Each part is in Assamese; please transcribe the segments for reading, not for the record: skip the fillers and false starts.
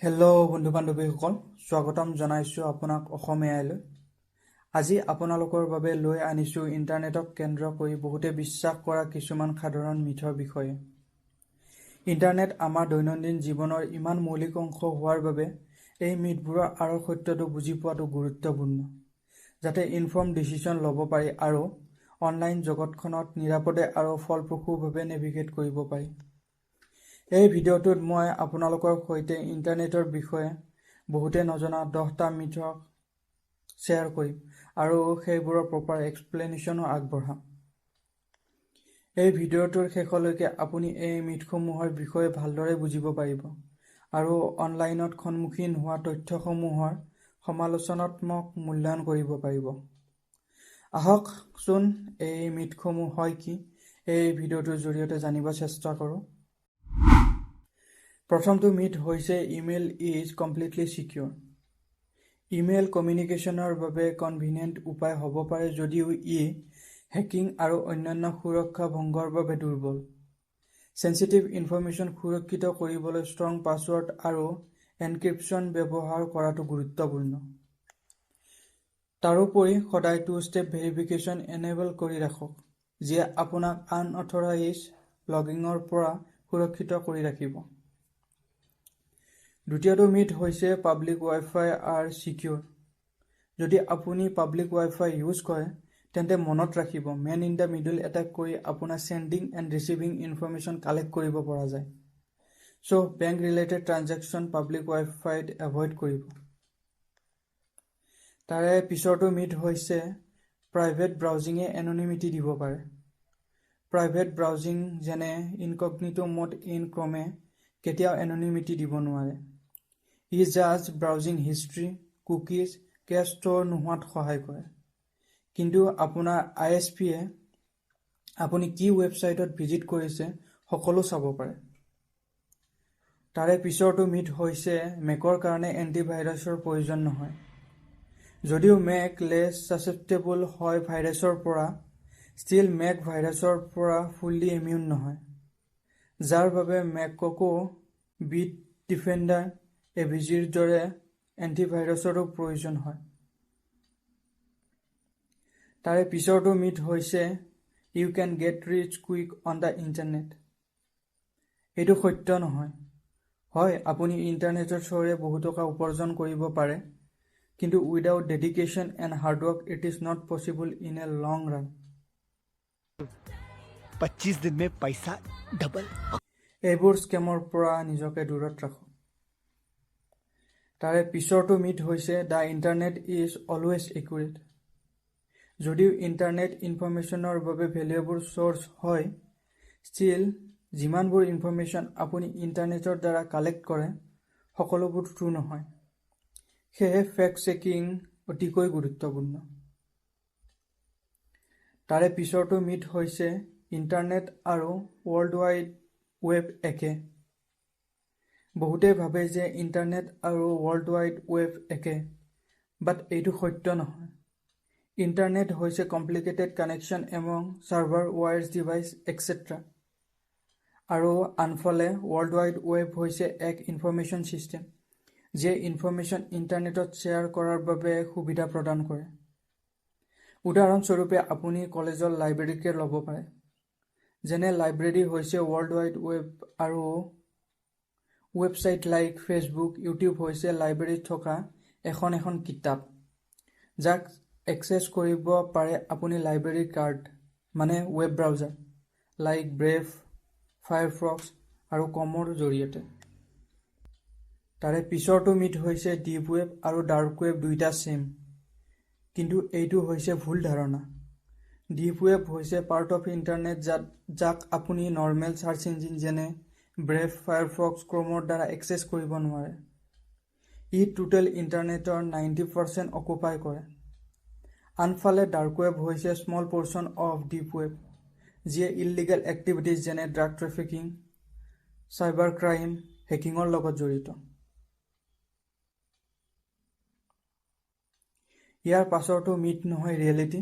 হেল্ল' বন্ধু বান্ধৱীসকল, স্বাগতম জনাইছোঁ আপোনাক অসমীয়ালৈ। আজি আপোনালোকৰ বাবে লৈ আনিছোঁ ইণ্টাৰনেটক কেন্দ্ৰ কৰি বহুতে বিশ্বাস কৰা কিছুমান সাধাৰণ মিথৰ বিষয়ে। ইণ্টাৰনেট আমাৰ দৈনন্দিন জীৱনৰ ইমান মৌলিক অংশ হোৱাৰ বাবে এই মিথবোৰৰ আঁৰৰ সত্যটো বুজি পোৱাটো গুৰুত্বপূৰ্ণ, যাতে ইনফৰ্ম ডিচিশ্যন ল'ব পাৰি আৰু অনলাইন জগতখনত নিৰাপদে আৰু ফলপ্ৰসূভাৱে নেভিগেট কৰিব পাৰি। এই ভিডিঅ'টোত মই আপোনালোকৰ সৈতে ইণ্টাৰনেটৰ বিষয়ে বহুতে নজনা 10টা মিথক শ্বেয়াৰ কৰিম আৰু সেইবোৰৰ প্ৰপাৰ এক্সপ্লেনেশ্যনো আগবঢ়াম। এই ভিডিঅ'টোৰ শেষলৈকে আপুনি এই মিথসমূহৰ বিষয়ে ভালদৰে বুজিব পাৰিব আৰু অনলাইনত সন্মুখীন হোৱা তথ্যসমূহৰ সমালোচনাত্মক মূল্যায়ন কৰিব পাৰিব। আহকচোন এই মিথসমূহ হয় কি এই ভিডিঅ'টোৰ জৰিয়তে জানিব চেষ্টা কৰোঁ। প্ৰথমটো মিথ হৈছে email is completely secure. Email কমিউনিকেশ্যনৰ বাবে কনভিনিয়েণ্ট উপায় হ'ব পাৰে যদিও ই হেকিং আৰু অন্যান্য সুৰক্ষা ভংগৰ বাবে দুৰ্বল। চেন্সিটিভ ইনফৰমেশ্যন সুৰক্ষিত কৰিবলৈ ষ্ট্ৰং পাছৱৰ্ড আৰু এনক্ৰিপশ্যন ব্যৱহাৰ কৰাটো গুৰুত্বপূৰ্ণ। তাৰোপৰি সদায় 2-ষ্টেপ ভেৰিফিকেশ্যন এনেবল কৰি ৰাখক, যিয়ে আপোনাক আনঅথৰাইজ লগিনৰ পৰা সুৰক্ষিত কৰি ৰাখিব। দ্বিতীয়টো মিথ হৈছে পাব্লিক ৱাইফাই আৰ ছিকিউৰ। যদি আপুনি পাব্লিক ৱাইফাই ইউজ কৰে, তেন্তে মনত ৰাখিব man in the middle attack কৰি আপোনাৰ sending and receiving information collect কৰিব পৰা যায়। So' bank related transaction public ৱাইফাইত এভইড কৰিব। তাৰে পিছৰটো মিথ হৈছে প্ৰাইভেট ব্ৰাউজিঙে এননিমিটি দিব পাৰে। প্ৰাইভেট ব্ৰাউজিং যেনে ইনকগনিটো মোড ইন ক্ৰমে কেতিয়াও এননিমিটি দিব নোৱাৰে। ই just browsing history, cookies, cache store নোহোৱাত সহায় কৰে। কিন্তু আপোনাৰ ISPয়ে আপুনি কি ৱেবছাইটত ভিজিট কৰিছে সকলো চাব পাৰে। তাৰে পিছৰটো মিথ হৈছে মেকৰ কাৰণে এণ্টিভাইৰাছৰ প্ৰয়োজন নহয়। যদিও মেক লেছ ছাছেপ্টেবল হয় ভাইৰাছৰ পৰা, ষ্টিল মেক ভাইৰাছৰ পৰা ফুল্লি ইমিউন নহয়, যাৰ বাবে মেককো বিট ডিফেণ্ডাৰ, এভিজিৰ দৰে এণ্টিভাইৰাছৰো প্ৰয়োজন হয়। তাৰে পিছৰটো মিথ হৈছে you can get rich quick on the internet. এইটো সত্য নহয়। হয়, আপুনি ইণ্টাৰনেটৰ থ্ৰুৰে বহু টকা উপাৰ্জন কৰিব পাৰে, কিন্তু without dedication and hard work it is not possible in a long run. 25 दिन में पैसा डबल। এইবোৰ স্কেমৰ পৰা নিজকে দূৰত ৰাখক। তাৰে পিছৰটো মিথ হৈছে the internet is always accurate. যদিও ইণ্টাৰনেট ইনফৰমেশ্যনৰ বাবে ভেলুৱেবল চ'ৰ্চ হয়, ষ্টিল যিমানবোৰ ইনফৰমেশ্যন আপুনি ইণ্টাৰনেটৰ দ্বাৰা কালেক্ট কৰে সকলোবোৰ ট্ৰু নহয়। সেয়ে ফেক্ট চেকিং অতিকৈ গুৰুত্বপূৰ্ণ। তাৰে পিছৰটো মিথ হৈছে ইণ্টাৰনেট আৰু ৱৰ্ল্ড ৱাইড ৱেব একে। বহুতে ভাবে যে ইণ্টাৰনেট আৰু ৱৰ্ল্ড ৱাইড ৱেব একে, বাট এইটো সত্য নহয়। ইণ্টাৰনেট হৈছে complicated connection among servers, wires device etcetera. আৰু আনফালে ৱৰ্ল্ড ৱাইড ৱেব হৈছে এক ইনফৰমেশ্যন ছিষ্টেম, যিয়ে ইনফৰমেশ্যন ইণ্টাৰনেটত শ্বেয়াৰ কৰাৰ বাবে সুবিধা প্ৰদান কৰে। উদাহৰণস্বৰূপে আপুনি কলেজৰ লাইব্ৰেৰীকে ল'ব পাৰে। যেনে লাইব্ৰেৰী হৈছে ৱৰ্ল্ড ৱাইড ৱেব আৰু ৱেবছাইট লাইক ফেচবুক, ইউটিউব হৈছে লাইব্ৰেৰীত থকা এখন কিতাপ, যাক একচেছ কৰিব পাৰে আপুনি লাইব্ৰেৰী কাৰ্ড মানে web browser like brave, Firefox আৰু ক্ৰমৰ জৰিয়তে। তাৰে পিছৰটো মিথ হৈছে ডিপ ৱেব আৰু ডাৰ্ক ৱেব দুইটা ছেম, কিন্তু এইটো হৈছে ভুল ধাৰণা। ডিপ ৱেব হৈছে পাৰ্ট অফ ইণ্টাৰনেট যাক আপুনি নৰ্মেল চাৰ্চ ইঞ্জিন যেনে ব্ৰেভ, ফায়াৰফক্স, ক্ৰমৰ দ্বাৰা একচেছ কৰিব নোৱাৰে। ই টোটেল ইণ্টাৰনেটৰ 90% অকুপাই কৰে। আনফালে ডাৰ্ক ৱেব হৈছে small portion of deep web, যিয়ে ইললিগেল এক্টিভিটিজ যেনে ড্ৰাগ ট্ৰেফিকিং, চাইবাৰ ক্ৰাইম, হেকিঙৰ লগত জড়িত। ইয়াৰ পাছৰটো মিথ নহয় ৰিয়েলিটি।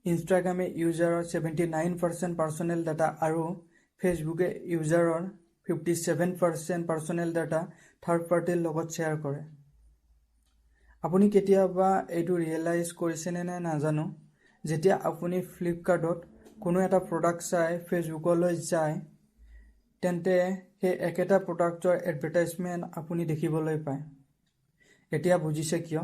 ইনষ্টাগ্ৰামে ইউজাৰৰ 79% পাৰ্চনেল ডাটা আৰু ফেচবুকে ইউজাৰৰ 57% পাৰ্চনেল ডাটা থাৰ্ড পাৰ্টিৰ লগত শ্বেয়াৰ কৰে। আপুনি কেতিয়াবা এইটো ৰিয়েলাইজ কৰিছেনে নাই নাজানো, যেতিয়া আপুনি ফ্লিপকাৰ্টত কোনো এটা প্ৰডাক্ট চাই ফেচবুকলৈ যায়, তেন্তে সেই একেটা প্ৰডাক্টৰ এডভাৰটাইজমেণ্ট আপুনি দেখিবলৈ পায়। এতিয়া বুজিছে কিয়?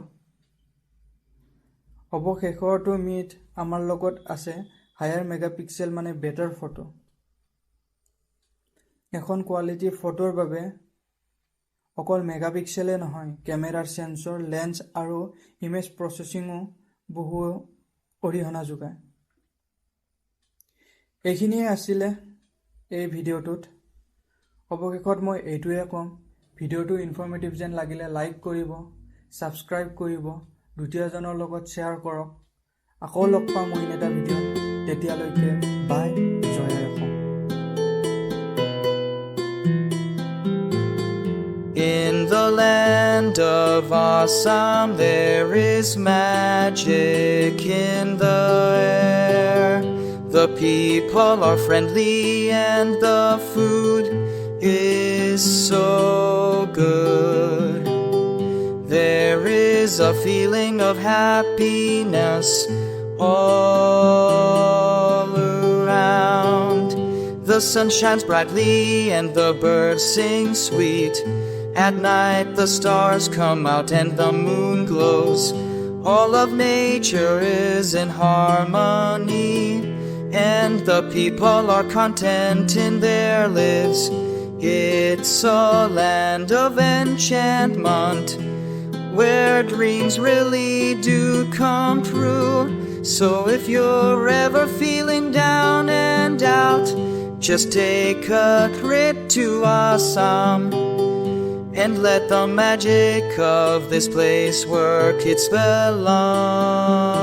অৱশেষৰটো মিথ আমাৰ লগত আছে, হায়াৰ মেগাপিক্সেল মানে বেটাৰ ফটো। এখন কোৱালিটি ফটোৰ বাবে অকল মেগাপিক্সেলে নহয়, কেমেৰাৰ সেন্সৰ, লেন্স আৰু ইমেজ প্ৰচেছিঙো বহু অৰিহণা যোগায়। এইখিনিয়ে আছিলে এই ভিডিঅ'টোত। অৱশেষত মই এইটোৱে ক'ম, ভিডিঅ'টো ইনফৰ্মেটিভ যেন লাগিলে লাইক কৰিব, ছাবস্ক্ৰাইব কৰিব, দ্বিতীয়জনৰ লগত শ্বেয়াৰ কৰক। আকৌ লগ পাম মই এটা ভিডিঅ'ত। তেতিয়ালৈকে বাই, জয় Assam. In the land of Assam, there is magic in the air. The people are friendly and the food is so good. There is a feeling of happiness all around. The sun shines brightly and the birds sing sweet. At night the stars come out and the moon glows. All of nature is in harmony, and the people are content in their lives. It's a land of enchantment, where dreams really do come true. So if you're ever feeling down and out, just take a trip to Assam and let the magic of this place work its spell on.